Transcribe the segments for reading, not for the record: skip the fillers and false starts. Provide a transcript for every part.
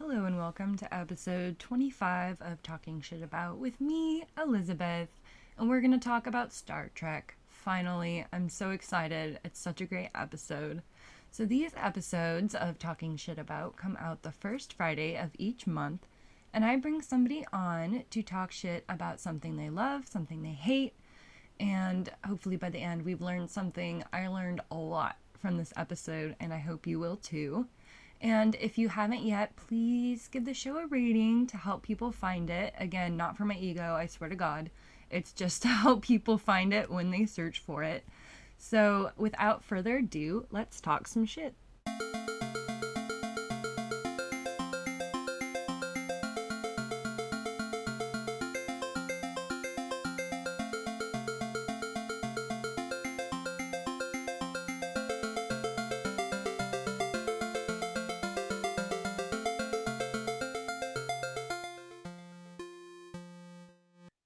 Hello and welcome to episode 25 of Talking Shit About with me, Elizabeth, and we're going to talk about Star Trek. Finally, I'm so excited. It's such a great episode. So these episodes of Talking Shit About come out the first Friday of each month, and I bring somebody on to talk shit about something they love, something they hate, and hopefully by the end we've learned something. I learned a lot from this episode, and I hope you will too. And if you haven't yet, please give the show a rating to help people find it. Again, not for my ego, I swear to God. It's just to help people find it when they search for it. So, without further ado, let's talk some shit.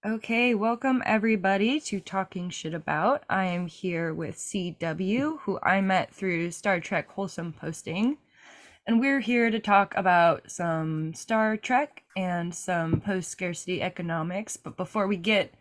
Okay, welcome everybody to Talking Shit About. I am here with CW, who I met through Star Trek Wholesome Posting. And we're here to talk about some Star Trek and some post-scarcity economics. But before we get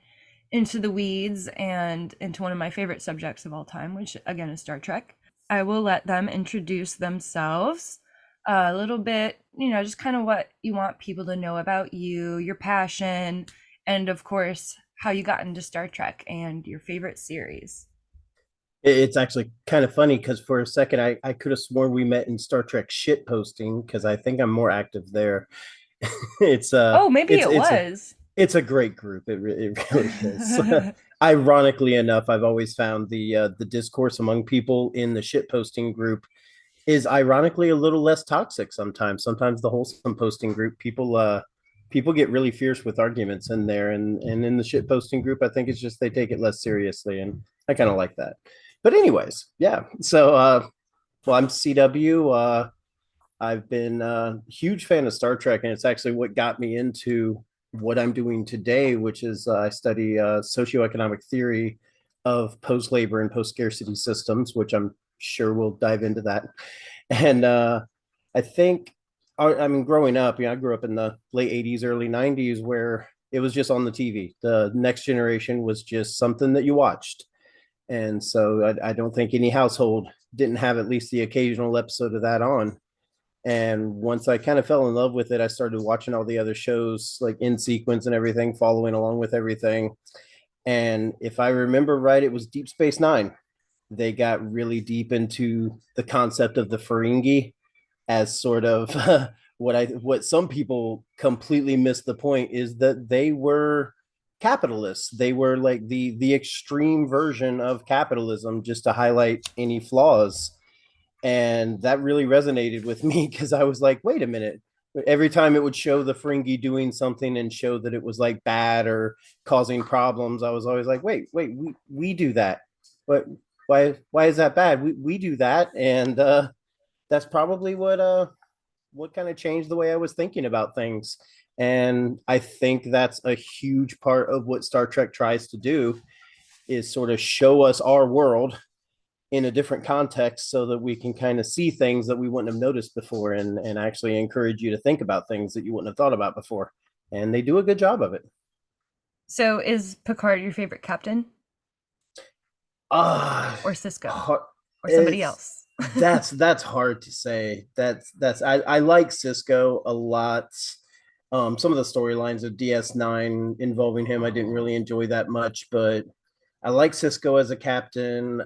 into the weeds and into one of my favorite subjects of all time, which again is Star Trek, I will let them introduce themselves a little bit, just kind of what you want people to know about you, your passion, and of course, how you got into Star Trek and your favorite series. It's actually kind of funny because for a second I could have sworn we met in Star Trek shit posting because I think I'm more active there. it's Oh, maybe it's it it's a was. it's a great group. It really is. Ironically enough, I've always found the discourse among people in the shit posting group is ironically a little less toxic sometimes. Sometimes the wholesome posting group people get really fierce with arguments in there, and in the shit posting group I think it's just they take it less seriously, and I kind of like that. But anyways, yeah. So well, I'm CW. I've been a huge fan of Star Trek, and it's actually what got me into what I'm doing today, which is I study socioeconomic theory of post labor and post scarcity systems, which I'm sure we'll dive into that. And I think, I mean, growing up, I grew up in the late 80s, early 90s, where it was just on the TV. The Next Generation was just something that you watched. And so I don't think any household didn't have at least the occasional episode of that on. And once I kind of fell in love with it, I started watching all the other shows like in sequence and everything, following along with everything. And if I remember right, it was Deep Space Nine. They got really deep into the concept of the Ferengi as sort of what some people completely missed the point is that they were capitalists. They were like the extreme version of capitalism, just to highlight any flaws. And that really resonated with me because I was like, wait a minute. Every time it would show the Ferengi doing something and show that it was like bad or causing problems, I was always like, wait, we do that. But why is that bad? We do that. And that's probably what kind of changed the way I was thinking about things. And I think that's a huge part of what Star Trek tries to do is sort of show us our world in a different context so that we can kind of see things that we wouldn't have noticed before, and actually encourage you to think about things that you wouldn't have thought about before. And they do a good job of it. So, is Picard your favorite captain Ah, or Cisco uh, or somebody it's else? that's hard to say. That's I like Cisco a lot. Some of the storylines of DS9 involving him, I didn't really enjoy that much, but I like Cisco as a captain.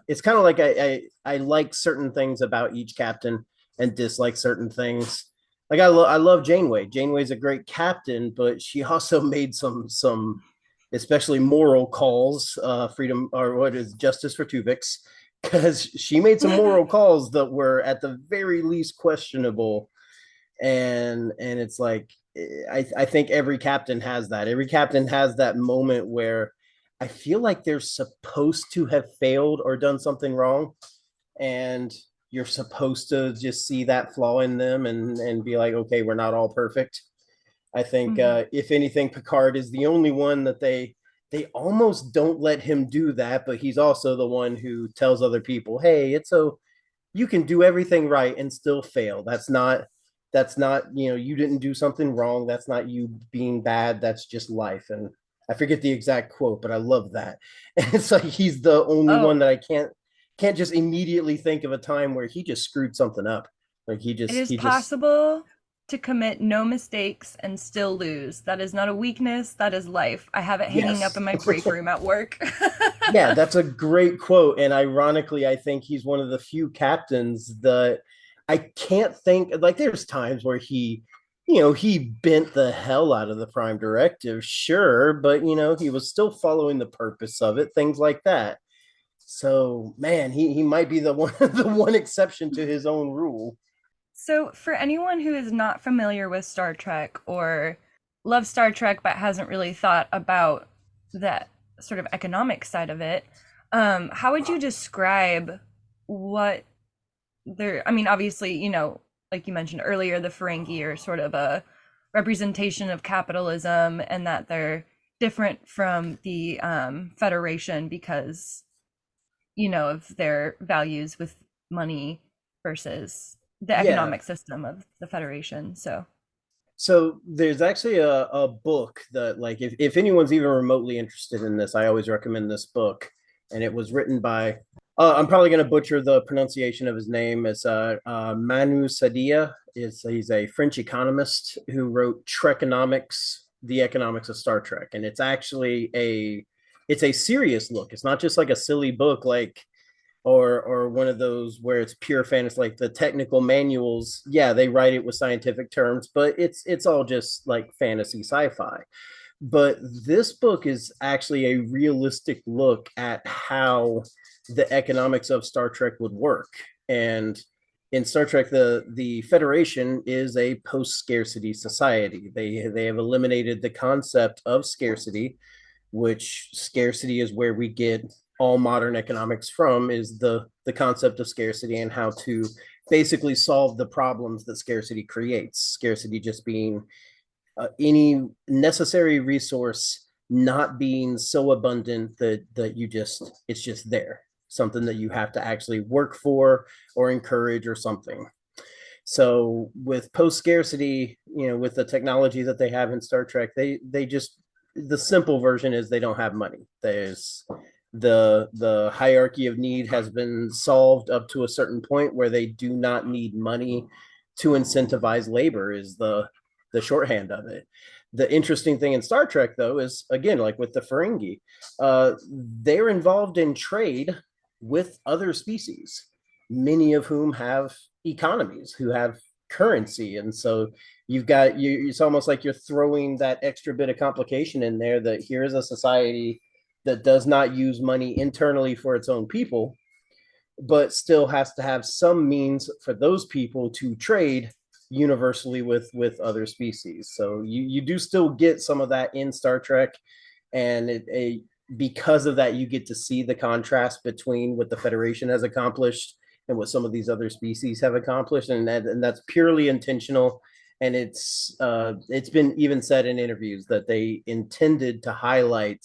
It's kind of like I like certain things about each captain and dislike certain things. Like I love Janeway. Janeway's a great captain, but she also made some especially moral calls, freedom or what is justice for Tuvix, because she made some moral calls that were at the very least questionable. And it's like I think every captain has that. Every captain has that moment where I feel like they're supposed to have failed or done something wrong, and you're supposed to just see that flaw in them and be like, okay, we're not all perfect. I think Mhm. if anything, Picard is the only one that they almost don't let him do that, but he's also the one who tells other people, hey, it's so you can do everything right and still fail. That's not That's not, you didn't do something wrong. That's not you being bad. That's just life. And I forget the exact quote, but I love that. And it's like he's the only one Oh, that I can't just immediately think of a time where he just screwed something up. Like it is he just possible to commit no mistakes and still lose. That is not a weakness, that is life. I have it hanging up yes. in my break room at work. Yeah, that's a great quote. And ironically, I think he's one of the few captains that I can't think, like there's times where he bent the hell out of the prime directive, sure, but he was still following the purpose of it, things like that. So man, he might be the one the one exception to his own rule. So, for anyone who is not familiar with Star Trek or loves Star Trek but hasn't really thought about that sort of economic side of it, how would you describe what they're, I mean, obviously, like you mentioned earlier, the Ferengi are sort of a representation of capitalism and that they're different from the Federation because of their values with money versus the Yeah. economic system of the Federation. So, So there's actually a book that, like, if anyone's even remotely interested in this, I always recommend this book. And it was written by, I'm probably going to butcher the pronunciation of his name. It's Manu Saadia. He's a French economist who wrote Trekonomics, the economics of Star Trek. And it's a serious look. It's not just like a silly book, like, or one of those where it's pure fantasy, like the technical manuals. Yeah, they write it with scientific terms, but it's all just like fantasy sci-fi. But this book is actually a realistic look at how the economics of Star Trek would work. And in Star Trek, the Federation is a post-scarcity society. They have eliminated the concept of scarcity, which scarcity is where we get all modern economics from, is the concept of scarcity and how to basically solve the problems that scarcity creates. Scarcity just being any necessary resource not being so abundant that it's just there, something that you have to actually work for or encourage or something. So with post scarcity, with the technology that they have in Star Trek, they just, the simple version is they don't have money. There's the hierarchy of need has been solved up to a certain point where they do not need money to incentivize labor, is the shorthand of it. The interesting thing in Star Trek, though, is again, like with the Ferengi, they're involved in trade with other species, many of whom have economies, who have currency. And so it's almost like you're throwing that extra bit of complication in there, that here is a society that does not use money internally for its own people, but still has to have some means for those people to trade universally with other species. So you do still get some of that in Star Trek, and because of that, you get to see the contrast between what the Federation has accomplished and what some of these other species have accomplished, and that's purely intentional. And it's been even said in interviews that they intended to highlight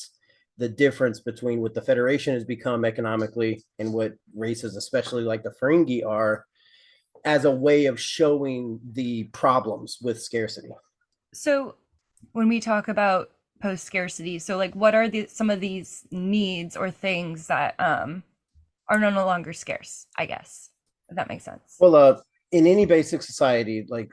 the difference between what the Federation has become economically and what races, especially like the Ferengi, are, as a way of showing the problems with scarcity. so when we talk about post scarcity, so like what are some of these needs or things that are no longer scarce, I guess, if that makes sense. Well, in any basic society, like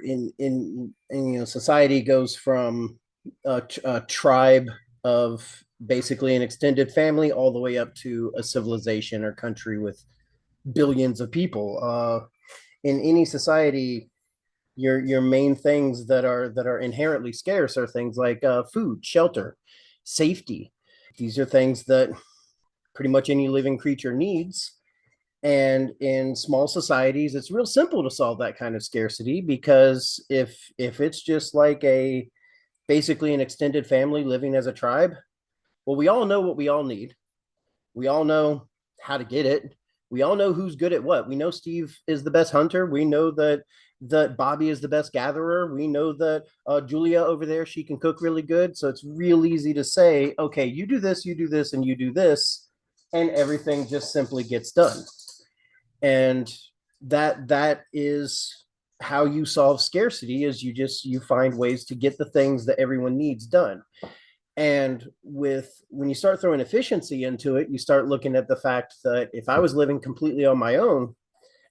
society goes from a tribe of basically an extended family all the way up to a civilization or country with billions of people. In any society, your main things that are inherently scarce are things like food, shelter, safety. These are things that pretty much any living creature needs. And in small societies, it's real simple to solve that kind of scarcity, because if it's just like a basically an extended family living as a tribe, well, we all know what we all need. We all know how to get it. We all know who's good at what. We know Steve is the best hunter. We know that Bobby is the best gatherer. We know that Julia over there, she can cook really good. So it's real easy to say, okay, you do this, and you do this, and everything just simply gets done. And that is how you solve scarcity is you find ways to get the things that everyone needs done. And when you start throwing efficiency into it, you start looking at the fact that if I was living completely on my own,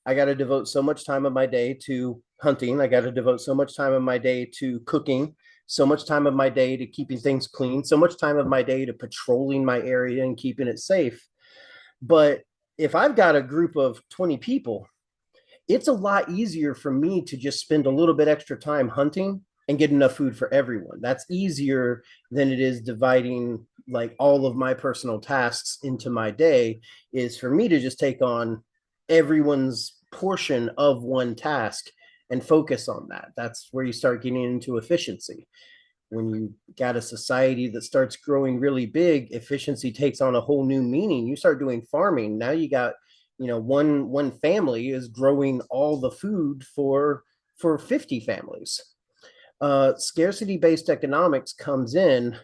I got to devote so much time of my day to hunting. I got to devote so much time of my day to cooking, so much time of my day to keeping things clean, so much time of my day to patrolling my area and keeping it safe. But if I've got a group of 20 people, it's a lot easier for me to just spend a little bit extra time hunting and get enough food for everyone. That's easier than it is dividing like all of my personal tasks into my day, is for me to just take on everyone's portion of one task and focus on that. That's where you start getting into efficiency. When you got a society that starts growing really big, efficiency takes on a whole new meaning. You start doing farming. Now you got, one family is growing all the food for 50 families. Scarcity based economics comes in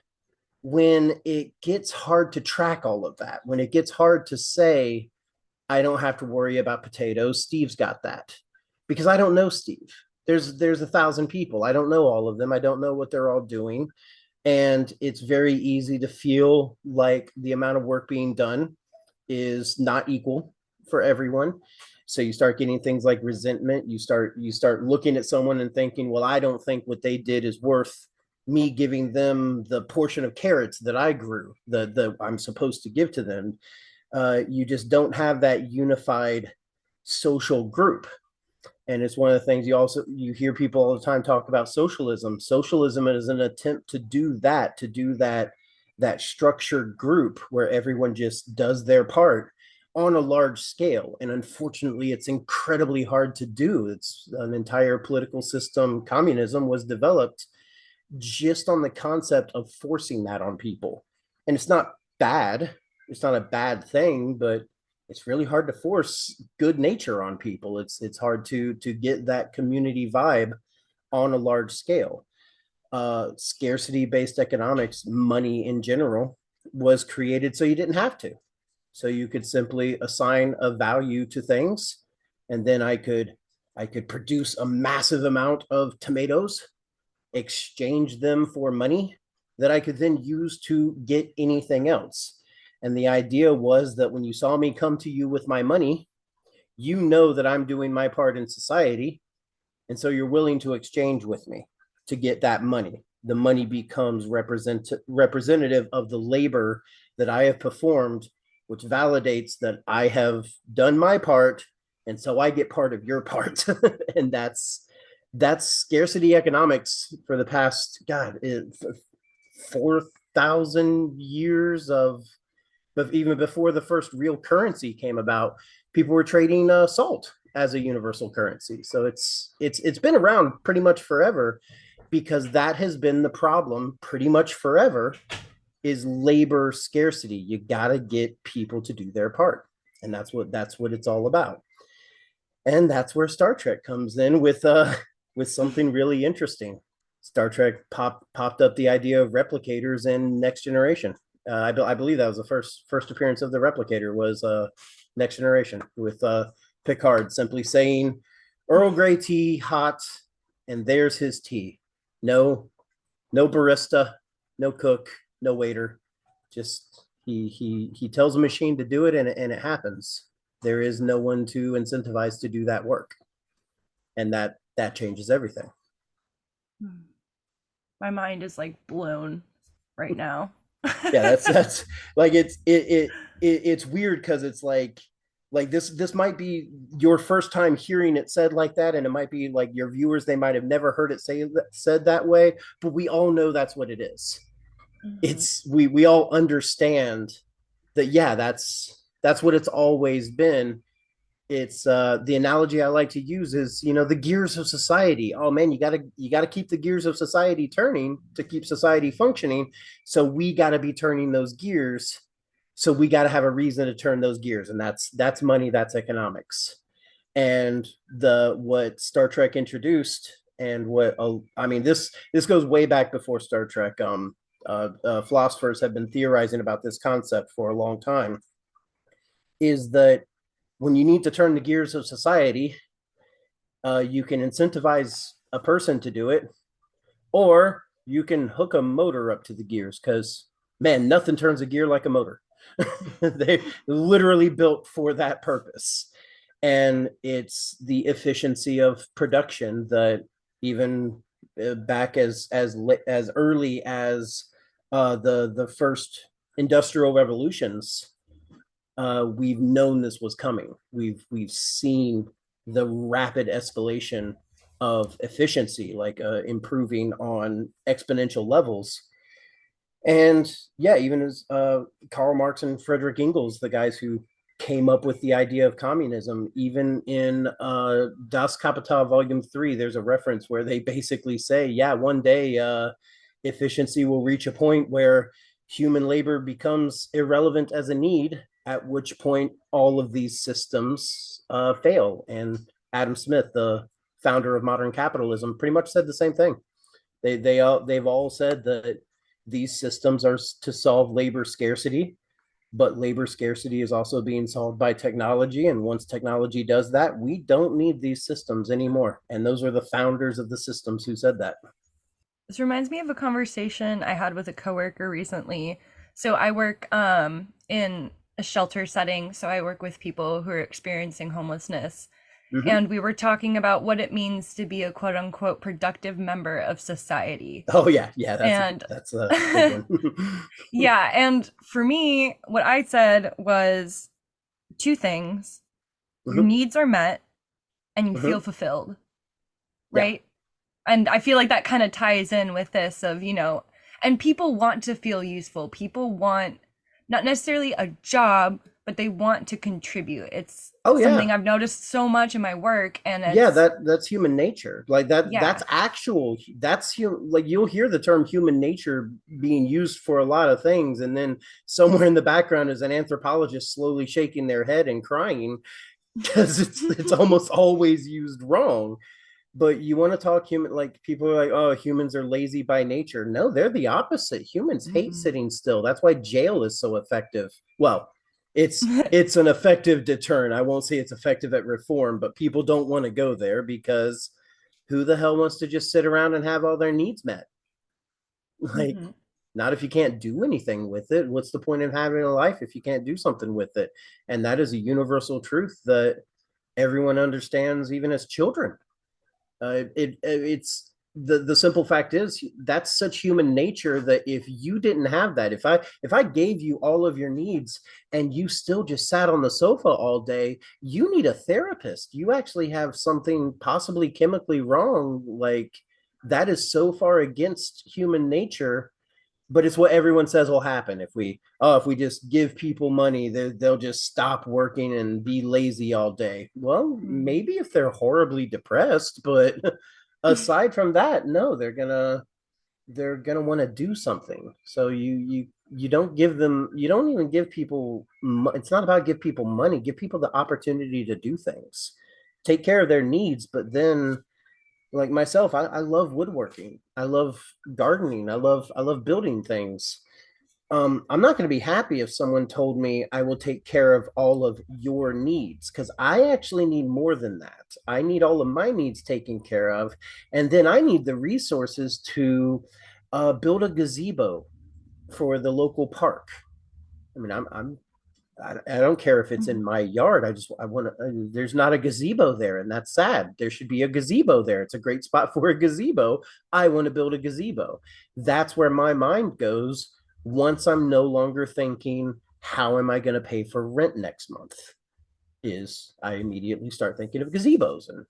when it gets hard to track all of that, when it gets hard to say, I don't have to worry about potatoes. Steve's got that, because I don't know Steve. There's 1,000 people. I don't know all of them. I don't know what they're all doing. And it's very easy to feel like the amount of work being done is not equal for everyone. So you start getting things like resentment. You start looking at someone and thinking, well, I don't think what they did is worth me giving them the portion of carrots that I grew, the I'm supposed to give to them. You just don't have that unified social group. And it's one of the things you hear people all the time talk about socialism. Socialism is an attempt to do that structured group where everyone just does their part on a large scale. And unfortunately, it's incredibly hard to do. It's an entire political system. Communism was developed just on the concept of forcing that on people. And it's not bad. It's not a bad thing, but it's really hard to force good nature on people. It's hard to get that community vibe on a large scale. Scarcity based economics, money in general, was created so you didn't have to. So you could simply assign a value to things, and then I could produce a massive amount of tomatoes, exchange them for money that I could then use to get anything else. And the idea was that when you saw me come to you with my money, you know that I'm doing my part in society. And so you're willing to exchange with me to get that money. The money becomes representative of the labor that I have performed, which validates that I have done my part. And so I get part of your part. And that's scarcity economics for the past, God, 4,000 years of, but even before the first real currency came about, people were trading salt as a universal currency. So it's been around pretty much forever, because that has been the problem pretty much forever, is labor scarcity. You got to get people to do their part. And that's what it's all about. And that's where Star Trek comes in with something really interesting. Star Trek popped up the idea of replicators in Next Generation. I believe that was the first appearance of the replicator, was Next Generation, with Picard simply saying, "Earl Grey tea, hot," and there's his tea. No, no barista, no cook, no waiter. Just he tells a machine to do it, and it happens. There is no one to incentivize to do that work, and that changes everything. My mind is like blown right now. Yeah, that's like it's weird, because it's like this might be your first time hearing it said like that, and it might be like your viewers, they might have never heard it said that way, but we all know that's what it is. Mhm. We all understand that, yeah, that's what it's always been. It's the analogy I like to use is, the gears of society. Oh man, you gotta keep the gears of society turning to keep society functioning. So we gotta be turning those gears. So we gotta have a reason to turn those gears, and that's money, that's economics. And the what Star Trek introduced, and what I mean, this goes way back before Star Trek. Philosophers have been theorizing about this concept for a long time. Is that when you need to turn the gears of society, You can incentivize a person to do it, or you can hook a motor up to the gears because, man, nothing turns a gear like a motor. They literally built for that purpose. And it's the efficiency of production that even back as early as the first industrial revolutions, we've known this was coming. We've seen the rapid escalation of efficiency, like improving on exponential levels. And yeah, even as Karl Marx and Frederick Engels, the guys who came up with the idea of communism, even in Das Kapital Volume 3, there's a reference where they basically say, yeah, one day efficiency will reach a point where human labor becomes irrelevant as a need, at which point all of these systems fail. And Adam Smith, the founder of modern capitalism, pretty much said the same thing. They've all said that these systems are to solve labor scarcity, but labor scarcity is also being solved by technology. And once technology does that, we don't need these systems anymore. And those are the founders of the systems who said that. This reminds me of a conversation I had with a coworker recently. So I work in a shelter setting, so I work with people who are experiencing homelessness. Mm-hmm. And we were talking about what it means to be a quote unquote productive member of society. Oh yeah, yeah, And that's a big one. yeah, and for me, what I said was two things. Your Mm-hmm. needs are met and you feel Mm-hmm. fulfilled, Yeah. right? And I feel like that kind of ties in with this of, and people want to feel useful. People want not necessarily a job, but they want to contribute. It's Oh something yeah. I've noticed so much in my work, and Yeah, it's that's human nature. Like that yeah. that's actual like you'll hear the term human nature being used for a lot of things, and then somewhere in the background is an anthropologist slowly shaking their head and crying because it's almost always used wrong. But you want to talk human, like people are like, oh, humans are lazy by nature. No, they're the opposite. Humans hate Mhm. sitting still. That's why jail is so effective. Well, it's an effective deterrent. I won't say it's effective at reform, but people don't want to go there because who the hell wants to just sit around and have all their needs met? Like, Mhm. not if you can't do anything with it. What's the point of having a life if you can't do something with it? And that is a universal truth that everyone understands, even as children. It's the simple fact is that's such human nature that if you didn't have that, if I gave you all of your needs and you still just sat on the sofa all day, you need a therapist. You actually have something possibly chemically wrong. Like that is so far against human nature, but it's what everyone says will happen if we just give people money, they'll just stop working and be lazy all day. Well, Mhm. maybe if they're horribly depressed, but aside from that, no, they're gonna want to do something. So you don't give them, you don't even give people, it's not about give people money, give people the opportunity to do things, take care of their needs. But then like myself, I love woodworking, I love gardening, I love building things. I'm not going to be happy if someone told me I will take care of all of your needs, because I actually need more than that. I need all of my needs taken care of, and then I need the resources to build a gazebo for the local park. I mean, I don't care if it's in Mhm. my yard. I want to. There's not a gazebo there, and that's sad. There should be a gazebo there. It's a great spot for a gazebo. I want to build a gazebo. That's where my mind goes once I'm no longer thinking, how am I going to pay for rent next month? Is I immediately start thinking of gazebos and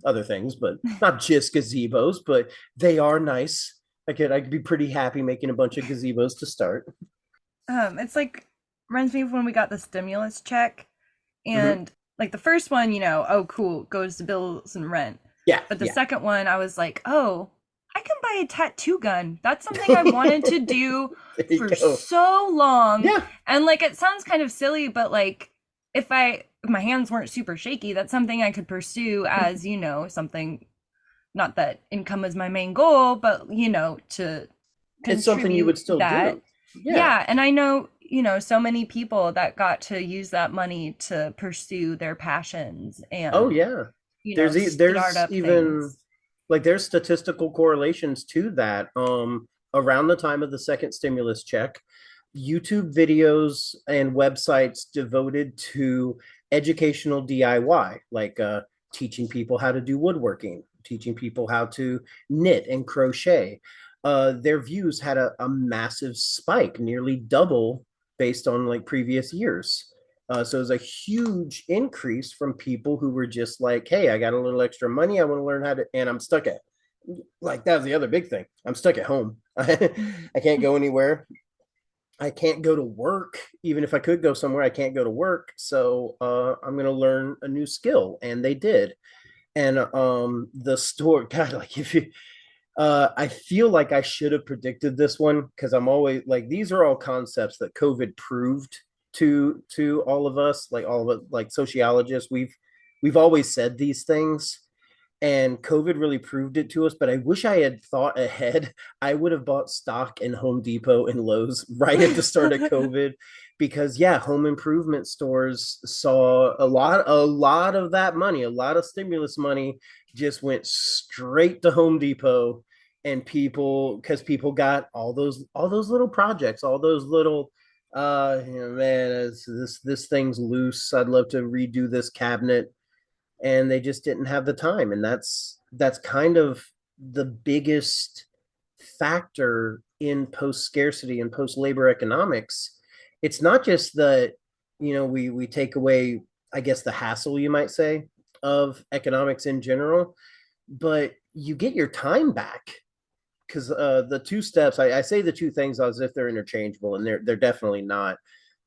other things, but not just gazebos, but they are nice. I could be pretty happy making a bunch of gazebos to start. It's like reminds me of when we got the stimulus check, Mm-hmm. and like the first one, oh cool, goes to bills and rent. Yeah, But the yeah. second one, I was like, oh, I can buy a tattoo gun. That's something I wanted to do There you for go. so long. Yeah. And like it sounds kind of silly, but like if my hands weren't super shaky, that's something I could pursue as, something, not that income is my main goal, but to It's something you contribute would still that. do. Yeah. Yeah, and I know, so many people that got to use that money to pursue their passions Oh and yeah. there's startup even things. like there's statistical correlations to that. Around the time of the second stimulus check, YouTube videos and websites devoted to educational DIY, like teaching people how to do woodworking, teaching people how to knit and crochet. Their views had a massive spike, nearly double based on like previous years. So it was a huge increase from people who were just like, hey, I got a little extra money. I want to learn how to, and I'm stuck at, like, that was the other big thing. I'm stuck at home. I can't go anywhere. I can't go to work. Even if I could go somewhere, I can't go to work. So I'm going to learn a new skill. And they did. And the store, God, like if you, I feel like I should have predicted this one because I'm always like these are all concepts that COVID proved to all of us, like all of it, like sociologists. We've always said these things, and COVID really proved it to us. But I wish I had thought ahead. I would have bought stock in Home Depot and Lowe's right at the start of COVID, because yeah, home improvement stores saw a lot of that money, a lot of stimulus money just went straight to Home Depot, and people because people got all those little projects, all those little man, this thing's loose. I'd love to redo this cabinet, and they just didn't have the time. And that's kind of the biggest factor in post scarcity and post labor economics. It's not just that we take away, I guess, the hassle, you might say, of economics in general, but you get your time back. Because the two steps, I say the two things as if they're interchangeable, and they're definitely not.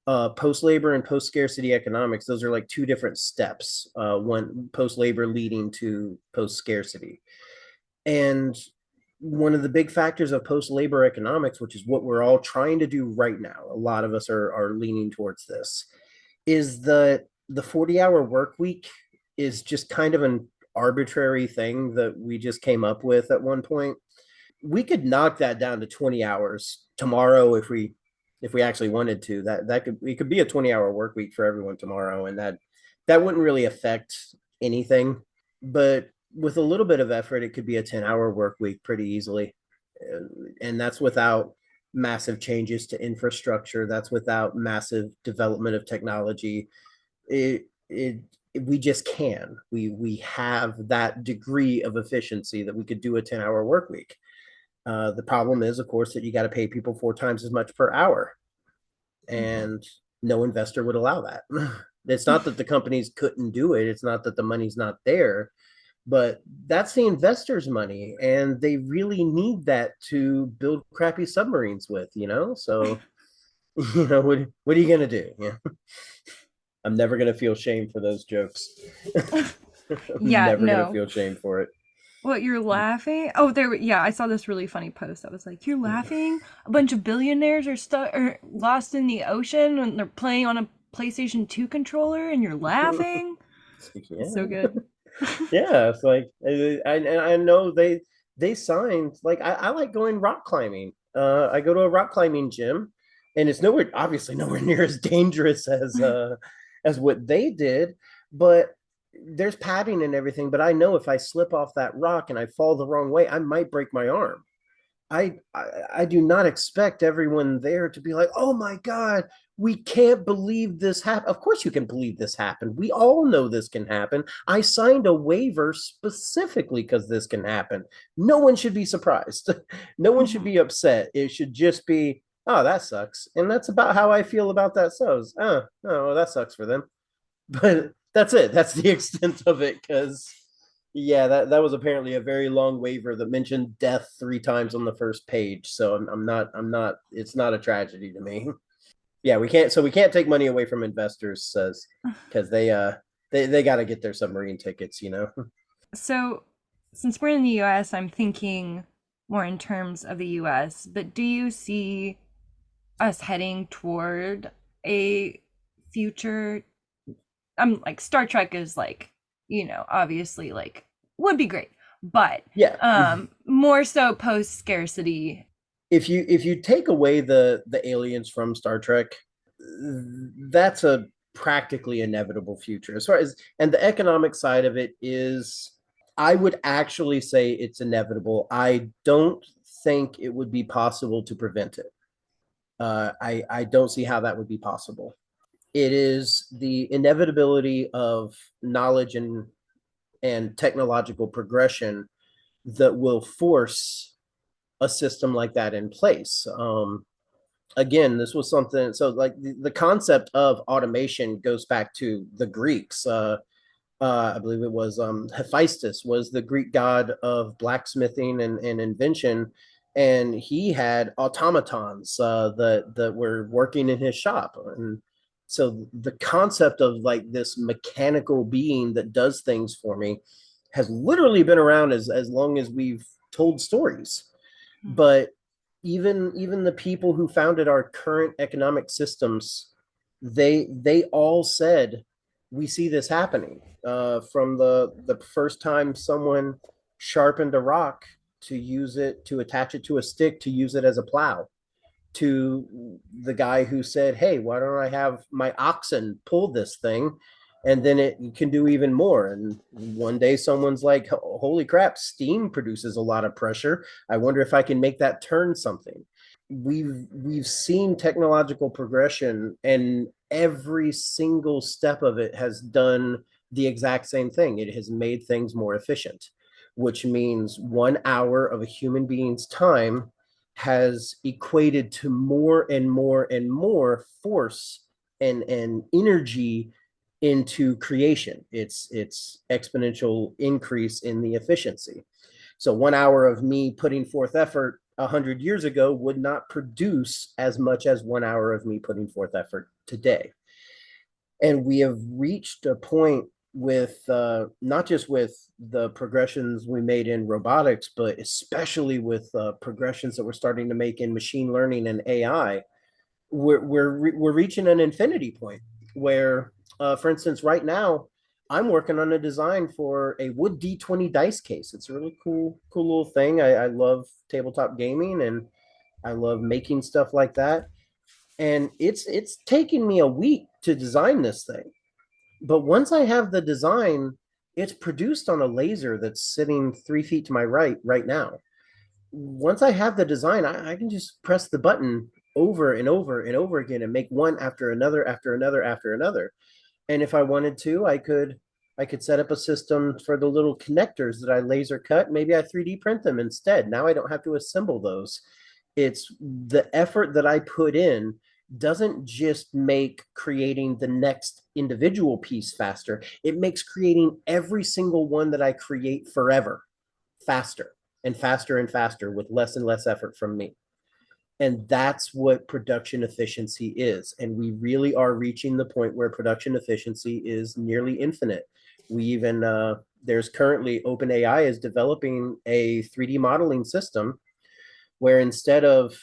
Post labor and post scarcity economics, those are like two different steps. One post labor leading to post scarcity. And one of the big factors of post labor economics, which is what we're all trying to do right now, a lot of us are leaning towards this, is the 40-hour work week is just kind of an arbitrary thing that we just came up with at one point. We could knock that down to 20 hours tomorrow if we actually wanted to. That could it could be a 20-hour work week for everyone tomorrow, and that wouldn't really affect anything. But with a little bit of effort, it could be a 10-hour work week pretty easily. And that's without massive changes to infrastructure. That's without massive development of technology. It we just can. We have that degree of efficiency that we could do a 10-hour work week. The problem is, of course, that you got to pay people 4 times as much per hour, and no investor would allow that. It's not that the companies couldn't do it. It's not that the money's not there, but that's the investors' money, and they really need that to build crappy submarines with. So, what are you gonna do? Yeah, I'm never gonna feel shame for those jokes. I'm Yeah, never gonna no. feel shame for it. What, you're laughing? Oh, yeah, I saw this really funny post that was like, "You're laughing? A bunch of billionaires are stuck or lost in the ocean and they're playing on a PlayStation 2 controller and you're laughing?" It's so Yeah. good. Yeah, it's like I know they signed, like I like going rock climbing. I go to a rock climbing gym, and it's nowhere obviously nowhere near as dangerous as what they did, but there's padding and everything. But I know if I slip off that rock and I fall the wrong way, I might break my arm. I do not expect everyone there to be like, oh my God, we can't believe this happened. Of course, you can believe this happened. We all know this can happen. I signed a waiver specifically because this can happen. No one should be surprised. No one should Mhm. be upset. It should just be, oh, that sucks. And that's about how I feel about that. So, oh, that sucks for them. But that's it. That's the extent of it. Because yeah, that was apparently a very long waiver that mentioned death 3 times on the first page. So I'm not. It's not a tragedy to me. Yeah, we can't. So we can't take money away from investors, says, because they got to get their submarine tickets. So, since we're in the US, I'm thinking more in terms of the US, but do you see us heading toward a future? I'm like, Star Trek is like, obviously like would be great, but Yeah, more so post scarcity. if you take away the aliens from Star Trek, that's a practically inevitable future. As far as, and the economic side of it is, I would actually say it's inevitable. I don't think it would be possible to prevent it. I don't see how that would be possible. It is the inevitability of knowledge and technological progression that will force a system like that in place. Again, this was something, so like the concept of automation goes back to the Greeks. I believe it was Hephaestus was the Greek god of blacksmithing and invention, and he had automatons that were working in his shop. And so the concept of like this mechanical being that does things for me has literally been around as long as we've told stories. But even the people who founded our current economic systems, they all said we see this happening from the first time someone sharpened a rock to use it to attach it to a stick to use it as a plow, to the guy who said, hey, why don't I have my oxen pull this thing, and then it can do even more. And one day someone's like, holy crap, steam produces a lot of pressure, I wonder if I can make that turn something. We've seen technological progression, and every single step of it has done the exact same thing. It has made things more efficient, which means 1 hour of a human being's time has equated to more and more and more force and energy into creation. It's exponential increase in the efficiency. So 1 hour of me putting forth effort 100 years ago would not produce as much as 1 hour of me putting forth effort today. And we have reached a point with not just with the progressions we made in robotics, but especially with progressions that we're starting to make in machine learning and AI. We're reaching an infinity point where, for instance, right now I'm working on a design for a wood D20 dice case. It's a really cool little thing. I love tabletop gaming and I love making stuff like that. And it's taken me a week to design this thing. But once I have the design, it's produced on a laser that's sitting 3 feet to my right now. Once I have the design, I can just press the button over and over and over again and make one after another, after another, after another. And if I wanted to, I could set up a system for the little connectors that I laser cut. Maybe I 3D print them instead. Now I don't have to assemble those. It's the effort that I put in doesn't just make creating the next individual piece faster. It makes creating every single one that I create forever faster and faster and faster with less and less effort from me. And that's what production efficiency is. And we really are reaching the point where production efficiency is nearly infinite. We even, there's currently OpenAI is developing a 3D modeling system where instead of,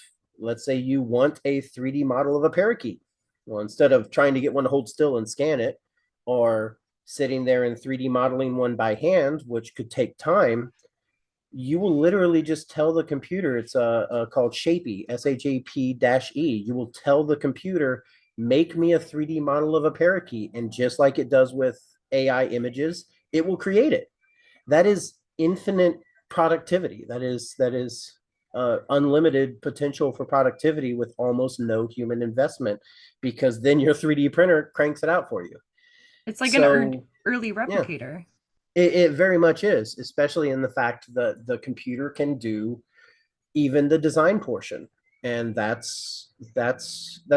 let's say you want a 3D model of a parakeet. Well, instead of trying to get one to hold still and scan it, or sitting there and 3D modeling one by hand, which could take time, you will literally just tell the computer, it's called Shapey, SHAP-E. You will tell the computer, make me a 3D model of a parakeet. And just like it does with AI images, it will create it. That is infinite productivity. That is unlimited potential for productivity with almost no human investment, because then your 3D printer cranks it out for you. It's like an So early yeah, replicator. it very much is, especially in the fact that the computer can do even the design portion. And that's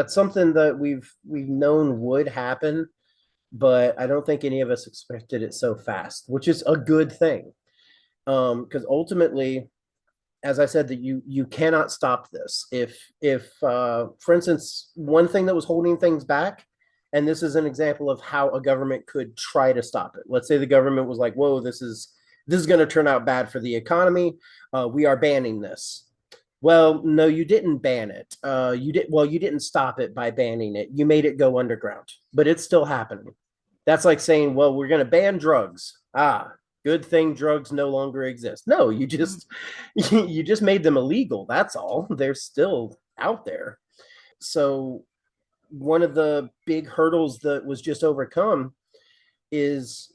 something that we've known would happen, but I don't think any of us expected it so fast, which is a good thing. Because ultimately, as I said, that you cannot stop this. If for instance, one thing that was holding things back, and this is an example of how a government could try to stop it. Let's say the government was like, "Whoa, this is going to turn out bad for the economy. We are banning this." Well, no, you didn't ban it. You didn't stop it by banning it. You made it go underground, but it's still happening. That's like saying, well, we're going to ban drugs. Ah, good thing drugs no longer exist. No, you just you just made them illegal. That's all. They're still out there. So one of the big hurdles that was just overcome is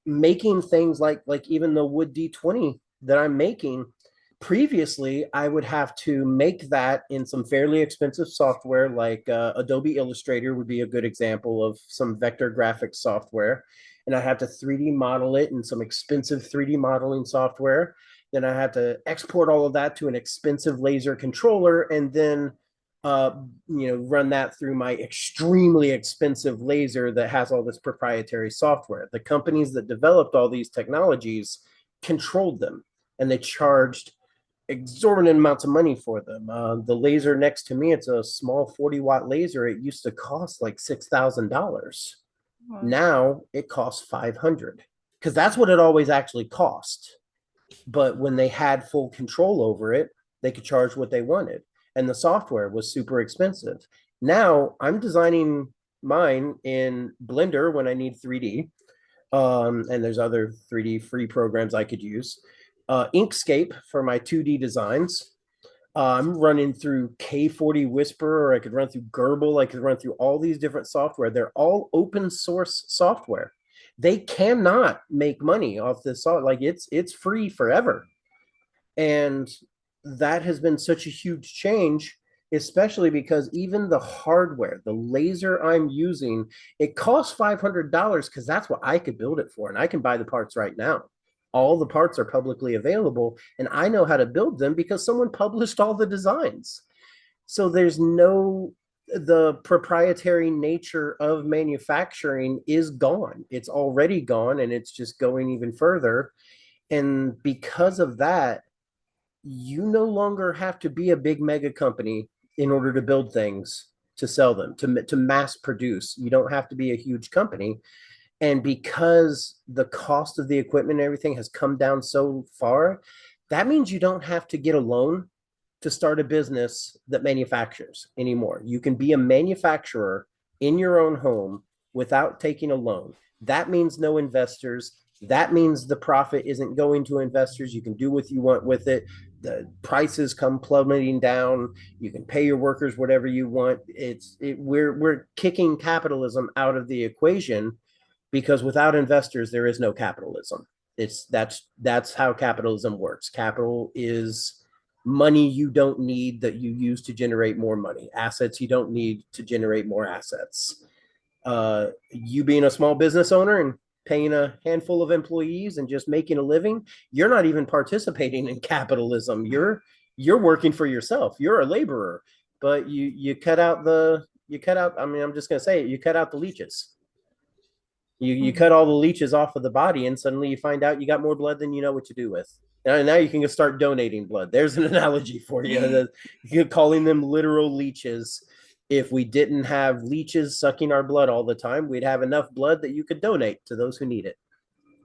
making things like even the wood D20 that I'm making. Previously, I would have to make that in some fairly expensive software, like Adobe Illustrator would be a good example of some vector graphics software. And I have to 3D model it in some expensive 3D modeling software. Then I have to export all of that to an expensive laser controller, and then uh, run that through my extremely expensive laser that has all this proprietary software. The companies that developed all these technologies controlled them, and they charged exorbitant amounts of money for them. The laser next to me, it's a small 40-watt laser. It used to cost like $6,000. Wow. Now it costs 500 because that's what it always actually cost. But when they had full control over it, they could charge what they wanted. And the software was super expensive. Now I'm designing mine in Blender when I need 3D. And there's other 3D free programs I could use. Inkscape for my 2D designs. I'm running through K40 Whisper, or I could run through Gerbil. I could run through all these different software. They're all open source software. They cannot make money off this. Like it's free forever, and that has been such a huge change, especially because even the hardware, the laser I'm using, it costs $500 because that's what I could build it for. And I can buy the parts right now. All the parts are publicly available, and I know how to build them because someone published all the designs. So there's no, the proprietary nature of manufacturing is gone. It's already gone, and it's just going even further. And because of that, you no longer have to be a big mega company in order to build things to sell them, to mass produce. You don't have to be a huge company. And because the cost of the equipment and everything has come down so far, that means you don't have to get a loan to start a business that manufactures anymore. You can be a manufacturer in your own home without taking a loan. That means no investors. That means the profit isn't going to investors. You can do what you want with it. The prices come plummeting down. You can pay your workers whatever you want. We're kicking capitalism out of the equation, because without investors there is no capitalism. That's how capitalism works. Capital is money you don't need that you use to generate more money, assets you don't need to generate more assets. You being a small business owner and paying a handful of employees and just making a living, you're not even participating in capitalism. You're working for yourself. You're a laborer. But you cut out, I mean, I'm just going to say it, you cut out the leeches. You Mhm. cut all the leeches off of the body, and suddenly you find out you got more blood than you know what to do with. Now you can start donating blood. There's an analogy for you. You're calling them literal leeches. If we didn't have leeches sucking our blood all the time, we'd have enough blood that you could donate to those who need it.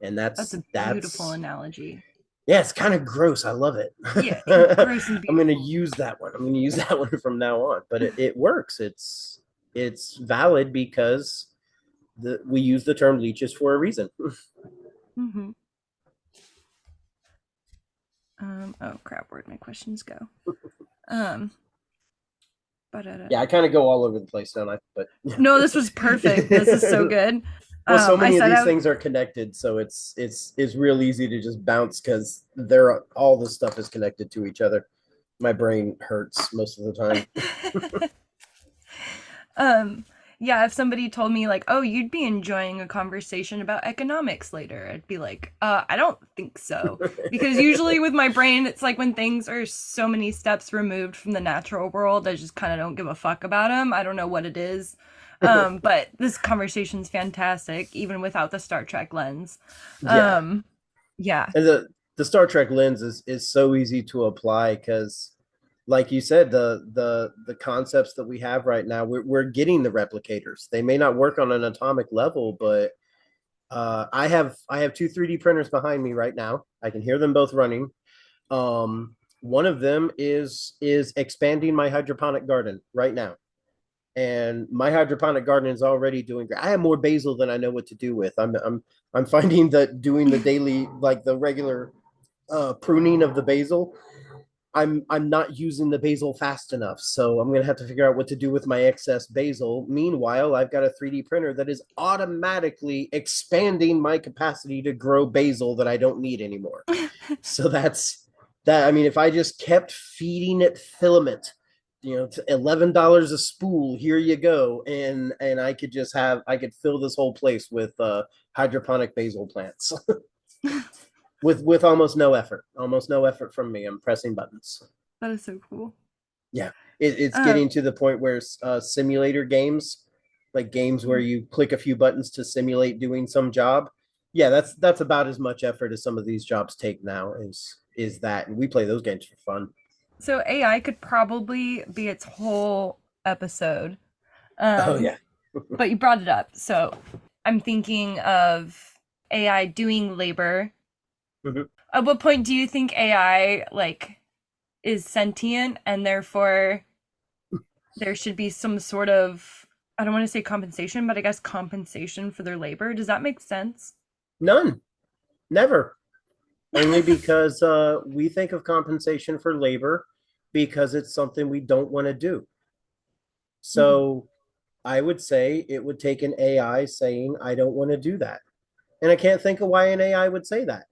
And That's a beautiful that's analogy. yeah, it's kind of gross. I love it. Yeah, gross and I'm gonna beautiful. use that one. I'm gonna use that one from now on. But it works. It's valid because we use the term leeches for a reason. Hmm. Oh crap, where'd my questions go? Um, but Yeah, I kind of go all over the place, don't I? But no, this was perfect. This is so good. well, so I many of said these I things are connected, so it's real easy to just bounce because they're all the stuff is connected to each other. My brain hurts most of the time. um yeah, if somebody told me like, "Oh, you'd be enjoying a conversation about economics later." I'd be like, I don't think so." Because usually with my brain, it's like when things are so many steps removed from the natural world, I just kind of don't give a fuck about them. I don't know what it is. But this conversation's fantastic even without the Star Trek lens. Yeah, Um yeah. and the Star Trek lens is so easy to apply because, like you said, the concepts that we have right now, we're getting the replicators. They may not work on an atomic level, but I have two 3D printers behind me right now. I can hear them both running. One of them is expanding my hydroponic garden right now, and my hydroponic garden is already doing great. I have more basil than I know what to do with. I'm finding that doing the daily, like the regular pruning of the basil, I'm not using the basil fast enough, so I'm gonna have to figure out what to do with my excess basil. Meanwhile, I've got a 3D printer that is automatically expanding my capacity to grow basil that I don't need anymore. So that's that. I mean, if I just kept feeding it filament, $11 a spool, here you go, and I could fill this whole place with hydroponic basil plants. With almost no effort from me. I'm pressing buttons. That is so cool. Yeah, it's Um, getting to the point where simulator games, like games where you click a few buttons to simulate doing some job. Yeah, that's about as much effort as some of these jobs take now. Is that, and we play those games for fun. so AI could probably be its whole episode. Oh Um, yeah. but you brought it up. So I'm thinking of AI doing labor. Mhm. At what point do you think AI like is sentient and therefore there should be some sort of, I don't want to say compensation, but I guess compensation for their labor? Does that make sense? None, never. Only because we think of compensation for labor because it's something we don't want to do. Mhm. So I would say it would take an AI saying, I don't want to do that. And I can't think of why an AI would say that,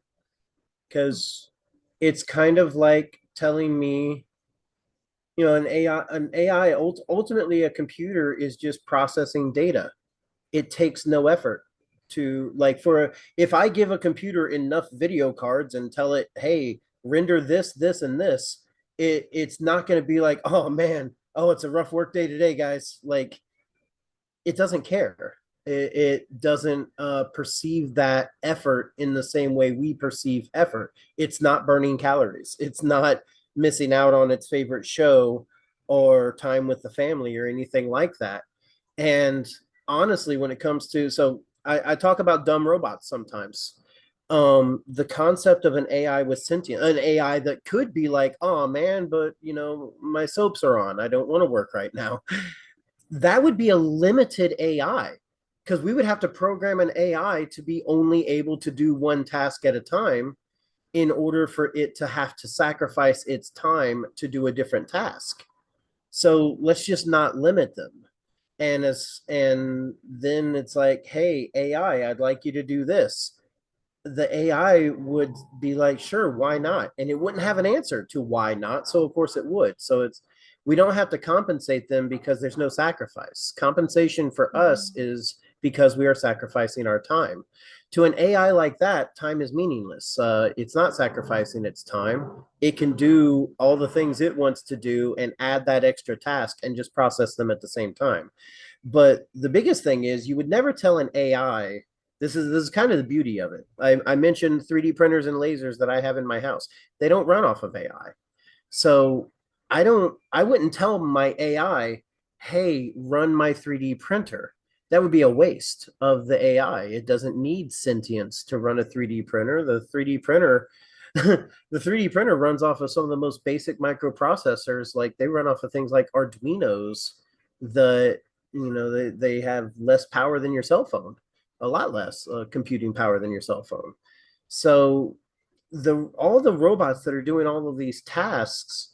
because it's kind of like telling me, an AI ultimately a computer is just processing data. It takes no effort to, like, if I give a computer enough video cards and tell it, hey, render this and this, it's not going to be like, oh man, oh, it's a rough work day today, guys. Like, it doesn't care. It doesn't perceive that effort in the same way we perceive effort. It's not burning calories. It's not missing out on its favorite show or time with the family or anything like that. And honestly, when it comes to, so I talk about dumb robots sometimes. The concept of an AI with sentient, an AI that could be like, oh man, but my soaps are on. I don't want to work right now. That would be a limited AI, because we would have to program an AI to be only able to do one task at a time in order for it to have to sacrifice its time to do a different task. So let's just not limit them. And then it's like, hey, AI, I'd like you to do this. The AI would be like, sure, why not? And it wouldn't have an answer to why not. So of course it would. So we don't have to compensate them because there's no sacrifice. Compensation for us Mhm. is because we are sacrificing our time. To an AI like that, time is meaningless. It's not sacrificing its time. It can do all the things it wants to do and add that extra task and just process them at the same time. But the biggest thing is you would never tell an AI. This is kind of the beauty of it. I mentioned 3D printers and lasers that I have in my house. They don't run off of AI. So I wouldn't tell my AI, hey, run my 3D printer. That would be a waste of the AI. It doesn't need sentience to run a 3D printer. The 3D printer the 3D printer runs off of some of the most basic microprocessors. Like, they run off of things like Arduinos that, they have less power than your cell phone, a lot less computing power than your cell phone. So the all the robots that are doing all of these tasks,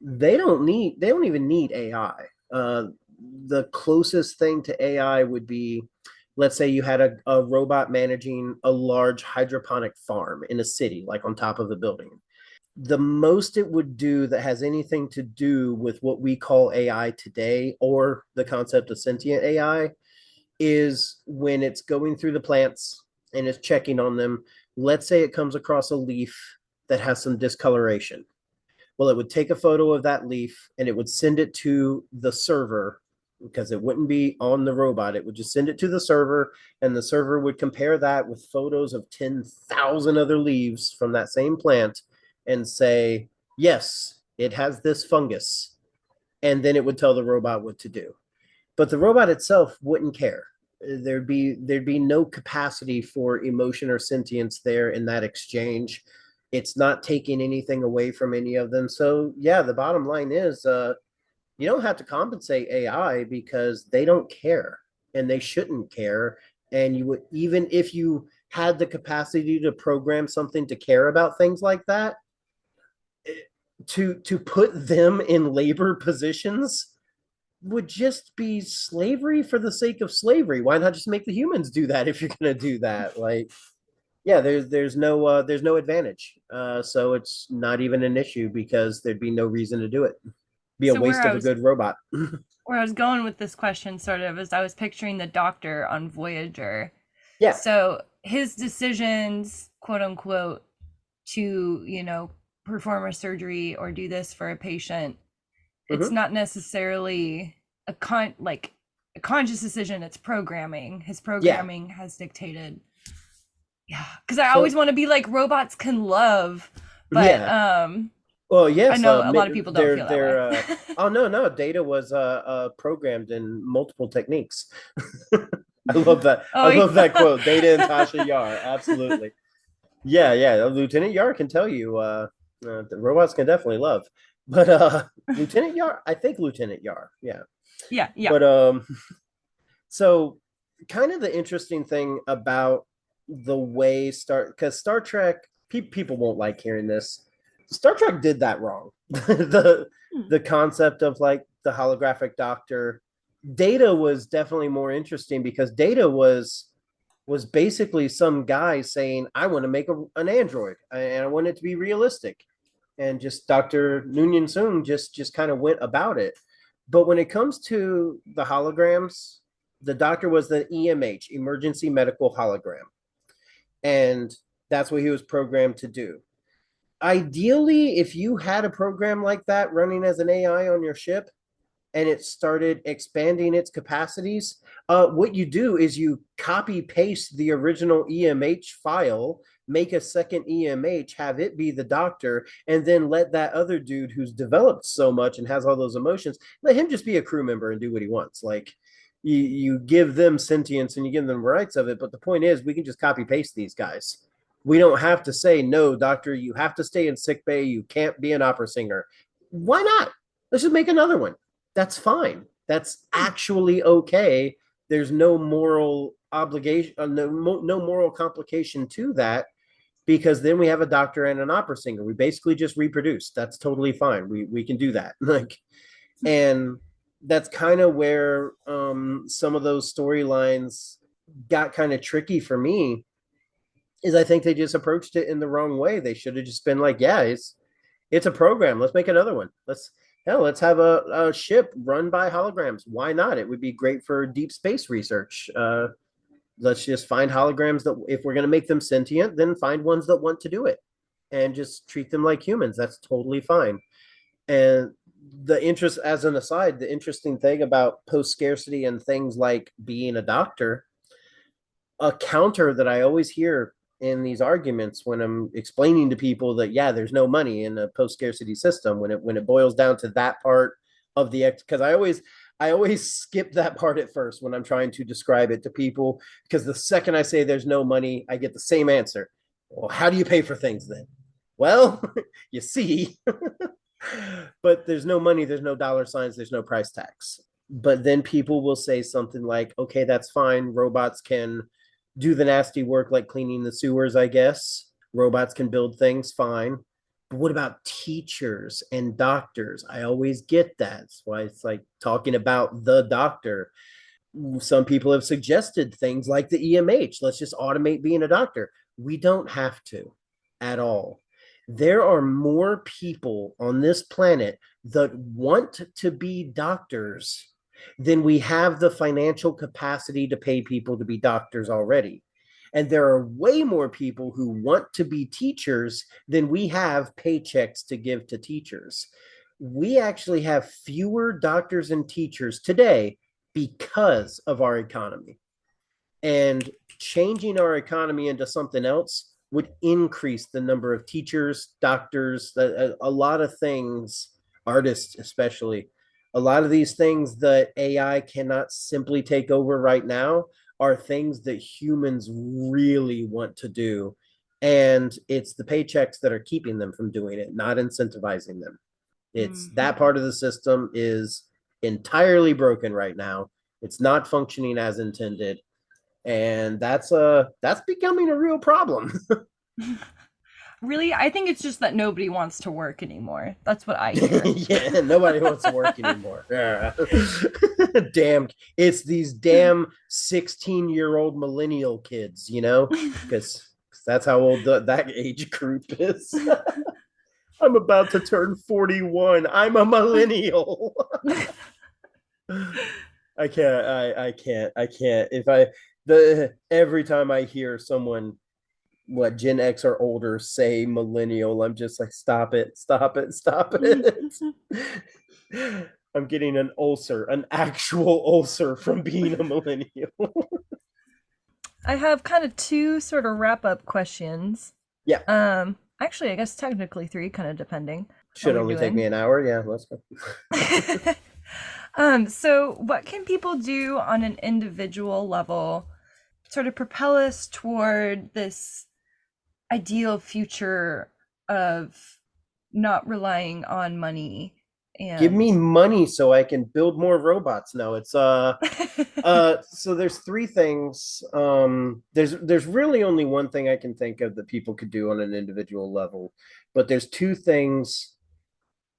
they don't even need AI. The closest thing to AI would be, let's say you had a robot managing a large hydroponic farm in a city, like on top of a building. The most it would do that has anything to do with what we call AI today, or the concept of sentient AI, is when it's going through the plants and it's checking on them. Let's say it comes across a leaf that has some discoloration. Well, it would take a photo of that leaf and it would send it to the server, because it wouldn't be on the robot. It would just send it to the server, and the server would compare that with photos of 10,000 other leaves from that same plant and say, yes, it has this fungus. And then it would tell the robot what to do. But the robot itself wouldn't care. There'd be no capacity for emotion or sentience there in that exchange. It's not taking anything away from any of them. So yeah, the bottom line is, you don't have to compensate AI because they don't care and they shouldn't care. And you would, even if you had the capacity to program something to care about things like that, to put them in labor positions would just be slavery for the sake of slavery. Why not just make the humans do that if you're going to do that? Like, yeah, there's no advantage. So it's not even an issue because there'd be no reason to do it. Be a So waste of a good robot. where I was going with this question sort of is I was picturing the doctor on Voyager. Yeah. So his decisions, quote unquote, to, perform a surgery or do this for a patient, it's Mm-hmm. not necessarily a conscious decision, it's programming. His Yeah. programming has dictated. Yeah, because I always So want to be like robots can love, but yeah. Well, I yes. know a lot of people don't feel that way. they're. Oh no, no. Data was programmed in multiple techniques. I love that. I Oh love that yeah. quote. Data and Tasha Yar. Absolutely. Yeah, yeah. Lieutenant Yar can tell you. The robots can definitely love, but Lieutenant Yar. I think Lieutenant Yar. Yeah, Yeah, yeah. but so kind of the interesting thing about the way because Star Trek people won't like hearing this. Star Trek did that wrong. the Hmm. the concept of like the holographic doctor. Data was definitely more interesting because Data was basically some guy saying, I want to make an android and I want it to be realistic. And just Dr. Noonien Soong just kind of went about it. But when it comes to the holograms, the doctor was the EMH, emergency medical hologram. And that's what he was programmed to do. Ideally, if you had a program like that running as an AI on your ship, and it started expanding its capacities, what you do is you copy paste the original EMH file, make a second EMH, have it be the doctor, and then let that other dude who's developed so much and has all those emotions, let him just be a crew member and do what he wants. Like you give them sentience and you give them rights of it. But the point is, we can just copy paste these guys. We don't have to say, no, doctor, you have to stay in sick bay. You can't be an opera singer. Why not? Let's just make another one. That's fine. That's Hmm. actually okay. There's no moral obligation, no moral complication to that because then we have a doctor and an opera singer. We basically just reproduce. That's totally fine. We can do that. Like, and that's kind of where some of those storylines got kind of tricky for me. Is I think they just approached it in the wrong way. They should have just been like, yeah, it's a program. Let's make another one. Let's have a ship run by holograms. Why not? It would be great for deep space research. Let's just find holograms that, if we're going to make them sentient, then find ones that want to do it and just treat them like humans. That's totally fine. And as an aside, the interesting thing about post scarcity and things like being a doctor, a counter that I always hear in these arguments when I'm explaining to people that yeah, there's no money in a post scarcity system when it boils down to that part of the because I always skip that part at first when I'm trying to describe it to people because the second I say there's no money, I get the same answer. Well, how do you pay for things then? Well, you see, but there's no money, there's no dollar signs, there's no price tags. But then people will say something like, okay, that's fine. Robots can do the nasty work like cleaning the sewers, I guess. Robots can build things, fine. But what about teachers and doctors? I always get that. That's why it's like talking about the doctor. Some people have suggested things like the EMH. Let's just automate being a doctor. We don't have to at all. There are more people on this planet that want to be doctors than we have the financial capacity to pay people to be doctors already. And there are way more people who want to be teachers than we have paychecks to give to teachers. We actually have fewer doctors and teachers today because of our economy. And changing our economy into something else would increase the number of teachers, doctors, a lot of things, artists especially. A lot of these things that AI cannot simply take over right now are things that humans really want to do. And it's the paychecks that are keeping them from doing it, not incentivizing them. It's that Hmm. part of the system is entirely broken right now. It's not functioning as intended, and that's becoming a real problem. Really, I think it's just that nobody wants to work anymore. That's what I hear. Yeah, nobody wants to work anymore. Yeah. Damn, it's these damn 16-year-old millennial kids, because that's how old that age group is. I'm about to turn 41. I'm a millennial. I can't. I can't. I can't. If I the every time I hear someone what Gen X or older say millennial, I'm just like, stop it, stop it, stop it. I'm getting an ulcer, an actual ulcer from being a millennial. I have kind of two sort of wrap up questions. Yeah, Actually, I guess technically three, kind of depending how should we're only take me doing. an hour. Yeah, let's go. So what can people do on an individual level, sort of propel us toward this ideal future of not relying on money Give me and money so I can build more robots. No, it's so there's three things. There's really only one thing I can think of that people could do on an individual level, but there's two things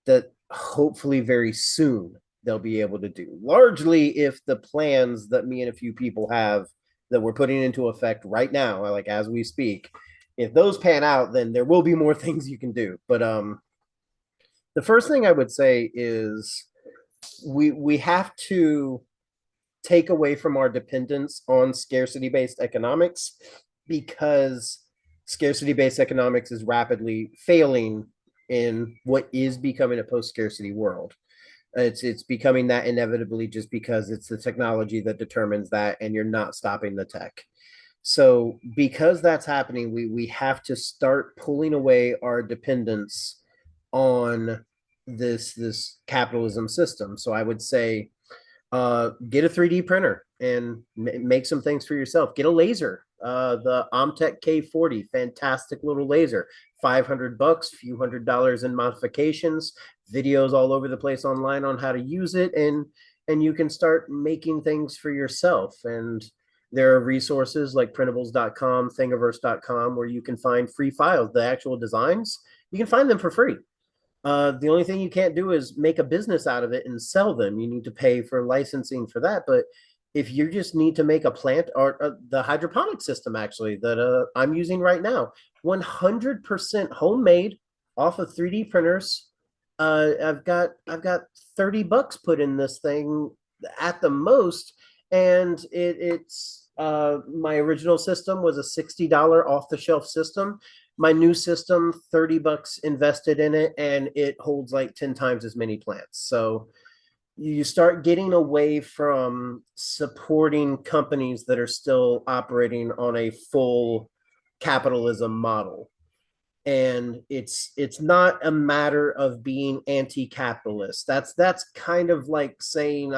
that hopefully very soon they'll be able to do. Largely if the plans that me and a few people have that we're putting into effect right now, like as we speak, if those pan out, then there will be more things you can do. But the first thing I would say is we have to take away from our dependence on scarcity based economics because scarcity based economics is rapidly failing in what is becoming a post scarcity world. It's becoming that inevitably just because it's the technology that determines that, and you're not stopping the tech. So because that's happening, we have to start pulling away our dependence on this capitalism system. So I would say get a 3D printer and make some things for yourself. Get a laser. The Omtech K40, fantastic little laser. $500, few $100s in modifications, videos all over the place online on how to use it, and you can start making things for yourself. And there are resources like printables.com, thingiverse.com, where you can find free files. The actual designs, you can find them for free. The only thing you can't do is make a business out of it and sell them. You need to pay for licensing for that. But if you just need to make a plant or the hydroponic system actually that I'm using right now, 100% homemade off of 3D printers. I've got $30 put in this thing at the most, and it's my original system was a $60 off the shelf system. My new system, $30 invested in it, and it holds like 10 times as many plants. So you start getting away from supporting companies that are still operating on a full capitalism model. And it's not a matter of being anti-capitalist. That's kind of like saying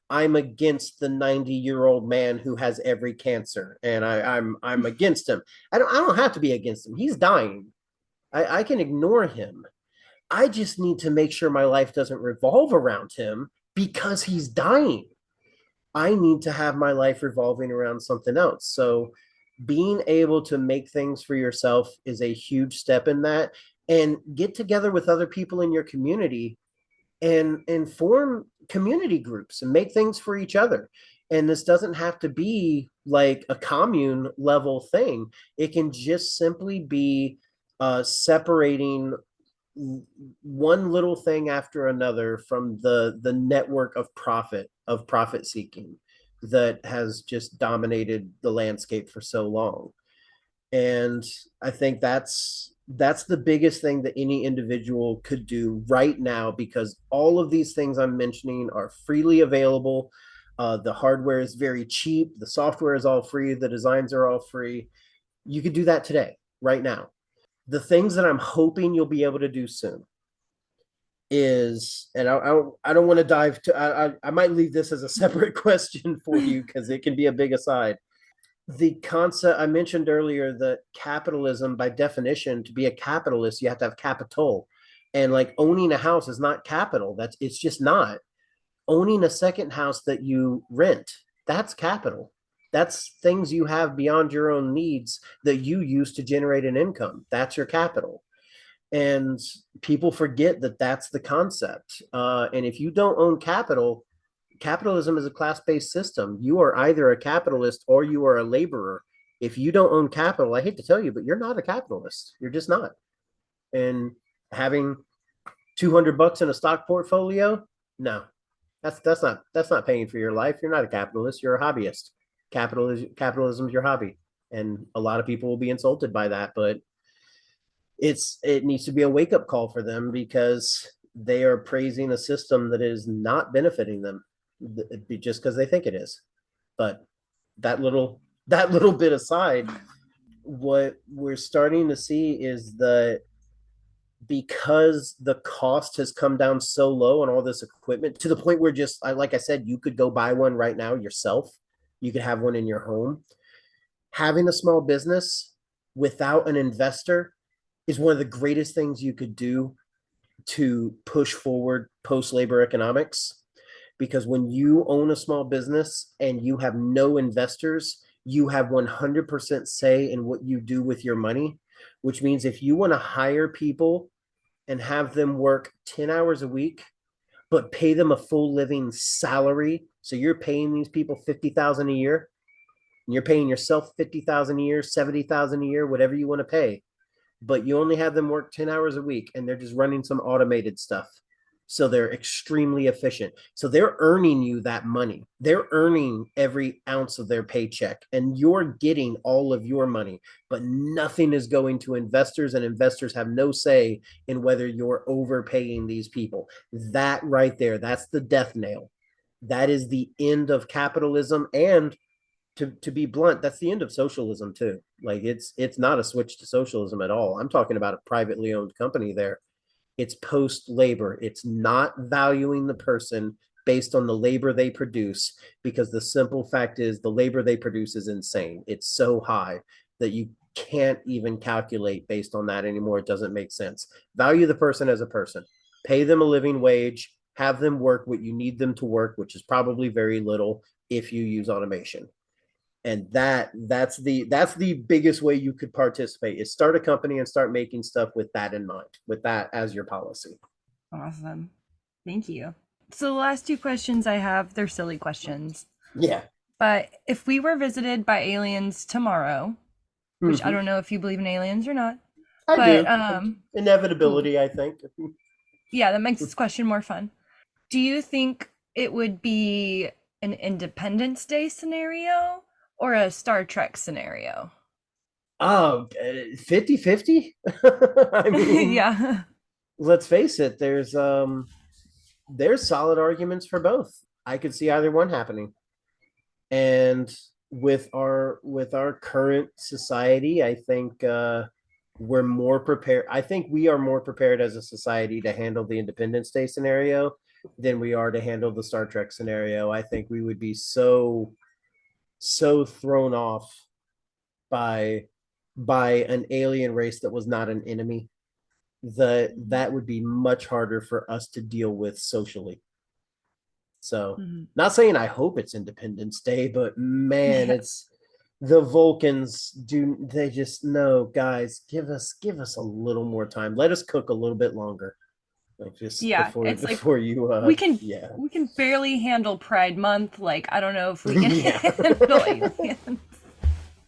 I'm against the 90-year-old man who has every cancer, and I'm against him. I don't have to be against him. He's dying. I can ignore him. I just need to make sure my life doesn't revolve around him because he's dying. I need to have my life revolving around something else. So being able to make things for yourself is a huge step in that, and get together with other people in your community and form community groups and make things for each other. And this doesn't have to be like a commune level thing. It can just simply be separating one little thing after another from the network of profit seeking that has just dominated the landscape for so long. And I think that's the biggest thing that any individual could do right now, because all of these things I'm mentioning are freely available. The hardware is very cheap, the software is all free, the designs are all free. You could do that today, right now. The things that I'm hoping you'll be able to do soon is, and I don't want to dive to, I might leave this as a separate question for you because it can be a big aside. The concept I mentioned earlier that capitalism, by definition, to be a capitalist, you have to have capital. And like owning a house is not capital. It's just not. Owning a second house that you rent, that's capital. That's things you have beyond your own needs that you use to generate an income. That's your capital. And people forget that that's the concept. And if you don't own capital, capitalism is a class-based system. You are either a capitalist or you are a laborer. If you don't own capital, I hate to tell you, but you're not a capitalist. You're just not. And having $200 in a stock portfolio, no, that's not paying for your life. You're not a capitalist. You're a hobbyist. Capitalism is your hobby, and a lot of people will be insulted by that, but it needs to be a wake up call for them because they are praising a system that is not benefiting them just because they think it is. But that little bit aside, what we're starting to see is that because the cost has come down so low on all this equipment to the point where just like I said, you could go buy one right now yourself. You could have one in your home. Having a small business without an investor is one of the greatest things you could do to push forward post labor economics. Because when you own a small business and you have no investors, you have 100% say in what you do with your money, which means if you want to hire people and have them work 10 hours a week, but pay them a full living salary. So you're paying these people 50,000 a year, and you're paying yourself 50,000 a year, 70,000 a year, whatever you want to pay, but you only have them work 10 hours a week and they're just running some automated stuff. So they're extremely efficient. So they're earning you that money. They're earning every ounce of their paycheck and you're getting all of your money, but nothing is going to investors, and investors have no say in whether you're overpaying these people. That right there, that's the death nail. That is the end of capitalism. And to be blunt, that's the end of socialism too. Like it's not a switch to socialism at all. I'm talking about a privately owned company there. It's post labor. It's not valuing the person based on the labor they produce, because the simple fact is the labor they produce is insane. It's so high that you can't even calculate based on that anymore. It doesn't make sense. Value the person as a person. Pay them a living wage. Have them work what you need them to work, which is probably very little if you use automation. And that's the biggest way you could participate is start a company and start making stuff with that in mind, with that as your policy. Awesome. Thank you. So the last two questions I have, they're silly questions. Yeah. But if we were visited by aliens tomorrow, which I Mm-hmm. don't know if you believe in aliens or not, I but do. cool. Inevitability, I think. Yeah, that makes this question more fun. Do you think it would be an Independence Day scenario or a Star Trek scenario? Oh, 50-50. I mean, Yeah. let's face it, there's solid arguments for both. I could see either one happening. And with our current society, I think we're more prepared. I think we are more prepared as a society to handle the Independence Day scenario than we are to handle the Star Trek scenario. I think we would be so thrown off by an alien race that was not an enemy that would be much harder for us to deal with socially. So, Mhm. not saying I hope it's Independence Day, but man, Yeah. it's the Vulcans do they just no guys, give us a little more time. Let us cook a little bit longer. Like just Yeah, before it's like before you we can yeah. we can barely handle Pride Month. Like I don't know if we can Yeah. handle aliens.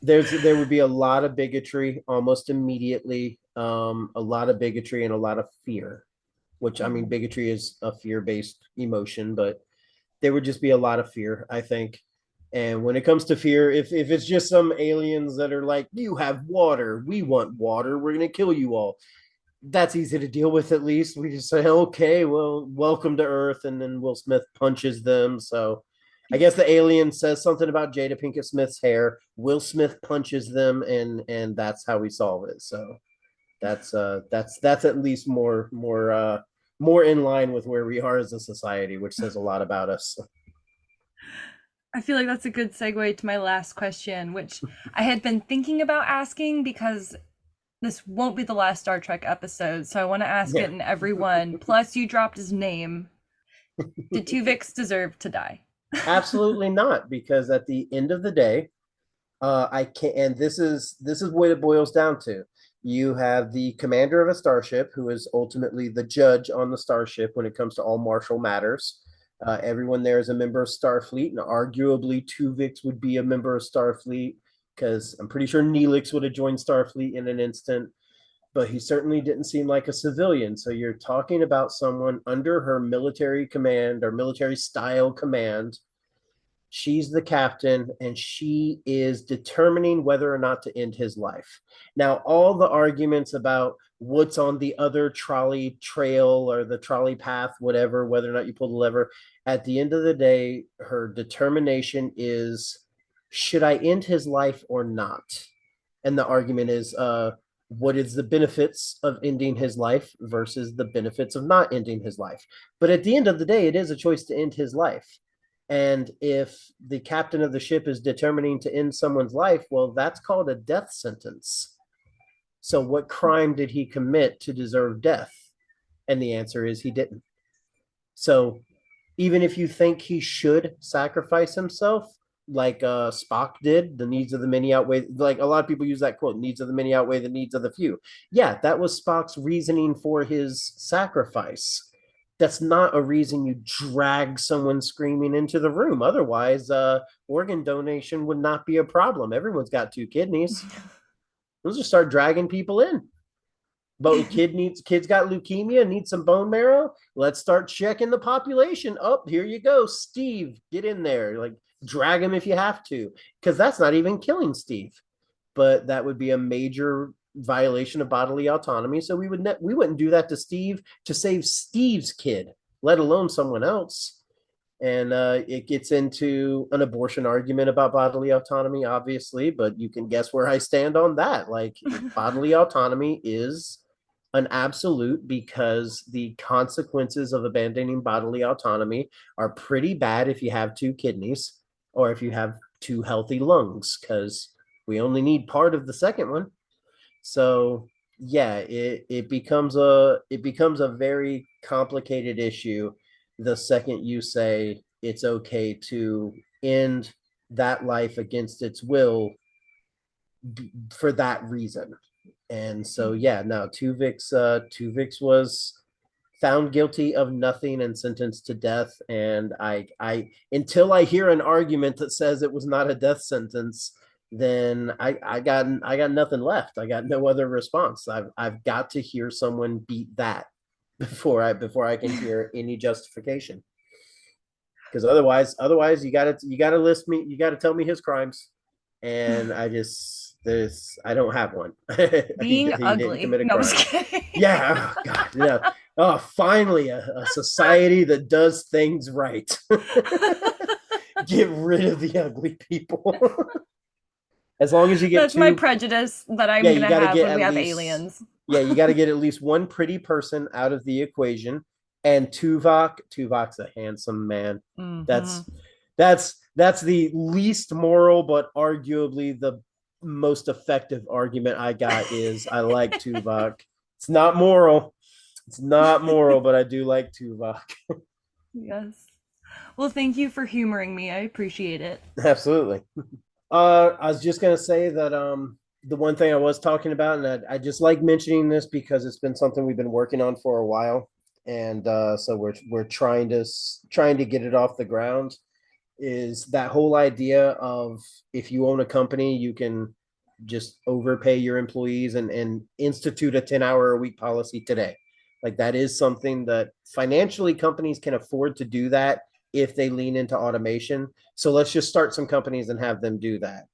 There would be a lot of bigotry almost immediately, a lot of bigotry and a lot of fear, which I mean Mhm. bigotry is a fear-based emotion, but there would just be a lot of fear, I think. And when it comes to fear, if it's just some aliens that are like, you have water, we want water, we're gonna kill you all. That's easy to deal with. At least we just say, okay, well, welcome to Earth, and then Will Smith punches them. So I guess the alien says something about Jada Pinkett Smith's hair. Will Smith punches them, and that's how we solve it. So that's at least more in line with where we are as a society, which says a lot about us. I feel like that's a good segue to my last question, which I had been thinking about asking because this won't be the last Star Trek episode, so I want to ask Yeah. it in every one. Plus, you dropped his name. Did Tuvix deserve to die? Absolutely not, because at the end of the day, I can't, and this is what it boils down to. You have the commander of a starship who is ultimately the judge on the starship when it comes to all martial matters. Everyone there is a member of Starfleet, and arguably Tuvix would be a member of Starfleet because I'm pretty sure Neelix would have joined Starfleet in an instant, but he certainly didn't seem like a civilian. So you're talking about someone under her military command or military style command. She's the captain, and she is determining whether or not to end his life. Now, all the arguments about what's on the other trolley trail or the trolley path, whatever, whether or not you pull the lever, at the end of the day, her determination is, should I end his life or not? And the argument is, what is the benefits of ending his life versus the benefits of not ending his life? But at the end of the day, it is a choice to end his life. And if the captain of the ship is determining to end someone's life, well, that's called a death sentence. So, what crime did he commit to deserve death? And the answer is he didn't. So, even if you think he should sacrifice himself, like Spock did, the needs of the many outweigh, like a lot of people use that quote, needs of the many outweigh the needs of the few. Yeah, that was Spock's reasoning for his sacrifice. That's not a reason you drag someone screaming into the room. Otherwise, organ donation would not be a problem. Everyone's got two kidneys. Let's just start dragging people in. But kids got leukemia, needs some bone marrow. Let's start checking the population. Up, here you go, Steve, get in there. Like drag him if you have to, because that's not even killing Steve. But that would be a major violation of bodily autonomy. So we wouldn't do that to Steve to save Steve's kid, let alone someone else. And it gets into an abortion argument about bodily autonomy, obviously, but you can guess where I stand on that. Like bodily autonomy is an absolute because the consequences of abandoning bodily autonomy are pretty bad if you have two kidneys or if you have two healthy lungs, because we only need part of the second one. So yeah, it becomes a very complicated issue the second you say it's okay to end that life against its will for that reason. And so yeah, no, Tuvix was found guilty of nothing and sentenced to death. And I until I hear an argument that says it was not a death sentence, then I got nothing left. I got no other response. I've got to hear someone beat that before I can hear any justification. Because otherwise you gotta list me, you gotta tell me his crimes, and I don't have one. Being He didn't ugly. commit a No, I was crime. kidding. Yeah, oh, God, yeah. Oh, finally, a society that does things right. Get rid of the ugly people. As long as you get That's my two, prejudice that yeah, I'm you gonna got to have get when we at have least, aliens. yeah, you got to get at least one pretty person out of the equation. And Tuvok's a handsome man. Mm-hmm. That's the least moral, but arguably the most effective argument I got is I like Tuvok. It's not moral. It's not moral, but I do like Tuvok. Yes. Well, thank you for humoring me. I appreciate it. Absolutely. I was just gonna say that the one thing I was talking about, and I just like mentioning this because it's been something we've been working on for a while, and so we're trying to get it off the ground. Is that whole idea of if you own a company, you can just overpay your employees and institute a 10-hour a week policy today. Like that is something that financially companies can afford to do that if they lean into automation. So let's just start some companies and have them do that.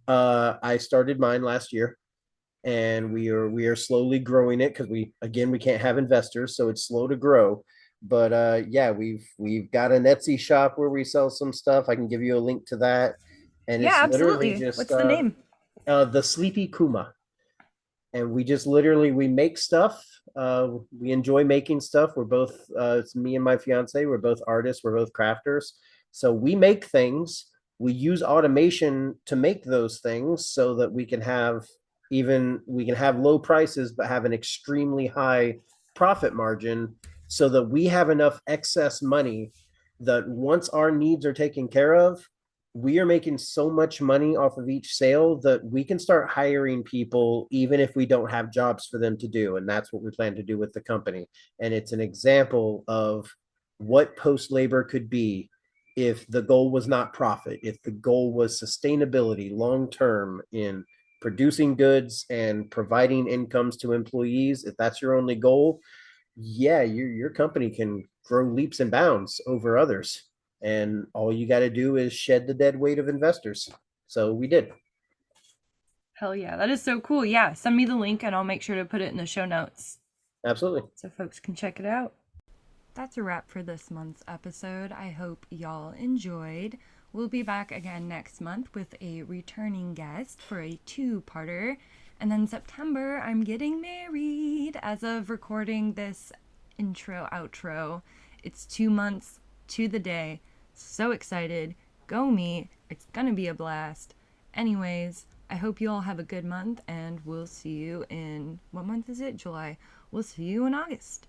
I started mine last year, and we are slowly growing it because we can't have investors, so it's slow to grow. But yeah, we've got an Etsy shop where we sell some stuff. I can give you a link to that, and Yeah, it's literally absolutely. just What's the name? the Sleepy Kuma, and we just literally we make stuff. We enjoy making stuff. We're both it's me and my fiance. We're both artists. We're both crafters. So we make things. We use automation to make those things so that we can have low prices but have an extremely high profit margin, so that we have enough excess money that once our needs are taken care of, we are making so much money off of each sale that we can start hiring people even if we don't have jobs for them to do. And that's what we plan to do with the company. And it's an example of what post labor could be if the goal was not profit, if the goal was sustainability long term in producing goods and providing incomes to employees. If that's your only goal, yeah, your company can grow leaps and bounds over others. And all you got to do is shed the dead weight of investors. So we did. Hell yeah, that is so cool. Yeah, send me the link and I'll make sure to put it in the show notes Absolutely. so folks can check it out. That's a wrap for this month's episode. I hope y'all enjoyed. We'll be back again next month with a returning guest for a two-parter. And then September, I'm getting married. As of recording this intro, outro, it's 2 months to the day. So excited. Go me. It's gonna be a blast. Anyways, I hope you all have a good month, and we'll see you in, what month is it? July. We'll see you in August.